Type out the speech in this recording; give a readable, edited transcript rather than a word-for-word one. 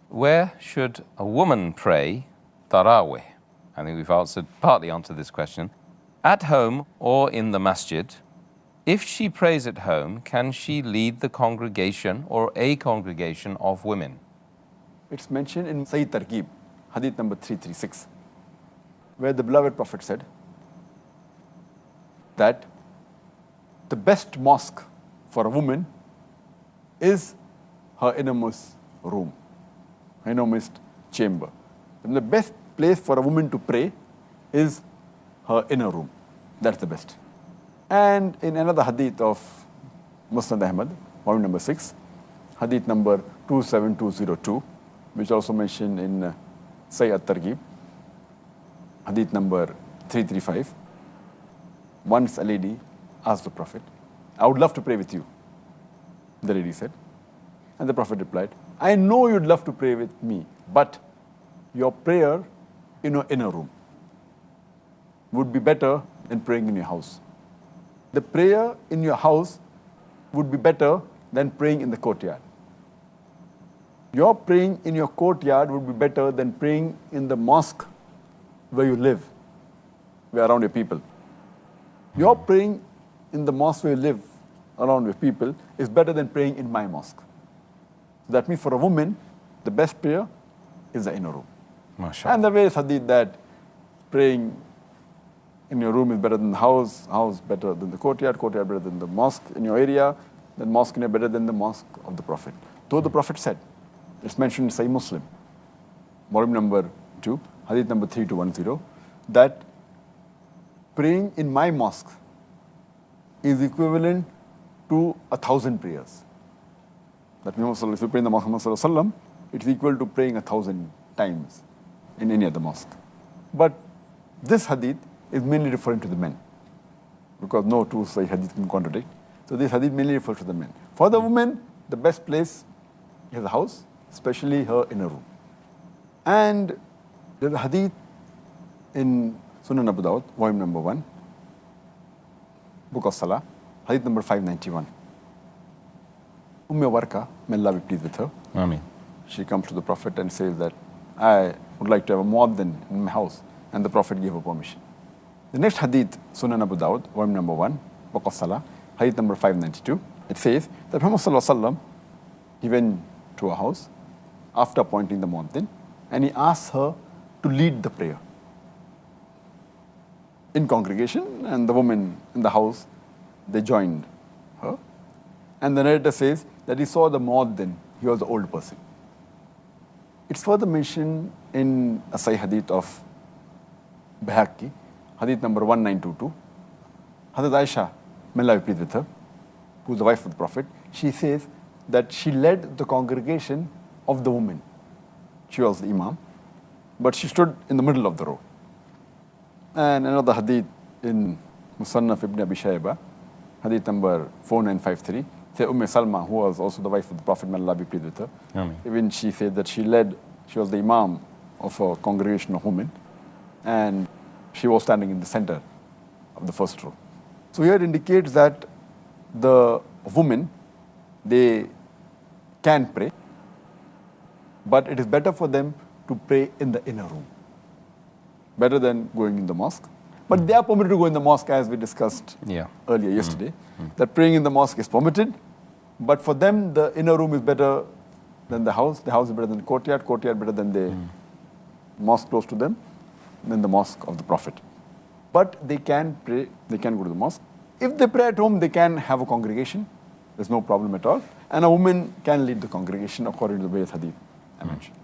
Where should a woman pray tarawih? I think we've partly answered this question. At home or in the masjid? If she prays at home, can she lead the congregation or a congregation of women? It's mentioned in Sayyid Targhib, hadith number 336, where the beloved Prophet said that the best mosque for a woman is her innermost room, her innermost chamber. And the best place for a woman to pray is her inner room. That's the best. And in another hadith of Musnad Ahmad, volume number 6, hadith number 27202, which also mentioned in Sayyid Targhib, hadith number 335, once a lady asked the Prophet, I would love to pray with you, the lady said. And the Prophet replied, I know you'd love to pray with me, but your prayer in your inner room would be better than praying in your house. The prayer in your house would be better than praying in the courtyard. Your praying in your courtyard would be better than praying in the mosque where you live, where around your people. Your praying in the mosque where you live, around your people, is better than praying in my mosque. That means for a woman, the best prayer is the inner room. MashaAllah. And the way is hadith that praying in your room is better than the house better than the courtyard better than the mosque in your area, then mosque in your better than the mosque of the Prophet. Though the Prophet said, it's mentioned in Sahih Muslim, volume number 2, hadith number 3210, that praying in my mosque is equivalent to 1,000 prayers. That means if you pray in the mosque of Muhammad, it's equal to praying 1,000 times in any other mosque. But this hadith is mainly referring to the men, because no two Sahih hadith can contradict. So this hadith mainly refers to the men. For the women, the best place is the house, especially her inner room. And there's a hadith in Sunan Abu Dawud, volume number 1, book of Salah, hadith number 591. Warqa, may Allah be pleased with her. Ameen. She comes to the Prophet and says that, I would like to have a muaddin in my house. And the Prophet gave her permission. The next hadith, Sunan Abu Dawud, volume number 1, book of Salah, hadith number 592. It says that Muhammad Sallallahu Alaihi Wasallam, he went to a house after appointing the muaddin, and he asked her to lead the prayer in congregation, and the women in the house, they joined her. And the narrator says that he saw the muaddin, he was an old person. It's further mentioned in a Sahih hadith of Bayhaqi, hadith number 1922. Hazrat Aisha, may Allah be pleased with her, who is the wife of the Prophet, she says that she led the congregation of the women. She was the imam, but she stood in the middle of the row. And another hadith in Musannaf ibn Abi Shayba, hadith number 4953, Salma, who was also the wife of the Prophet, may Allah be pleased with her. Ameen. Even she said that she was the imam of a congregation of women, and she was standing in the center of the first row. So here it indicates that the women, they can pray, but it is better for them to pray in the inner room, better than going in the mosque. But they are permitted to go in the mosque, as we discussed earlier yesterday, that praying in the mosque is permitted, but for them the inner room is better than the house is better than the courtyard better than the mosque close to them, than the mosque of the Prophet. But they can pray, they can go to the mosque. If they pray at home, they can have a congregation, there's no problem at all, and a woman can lead the congregation according to the way hadith I mentioned.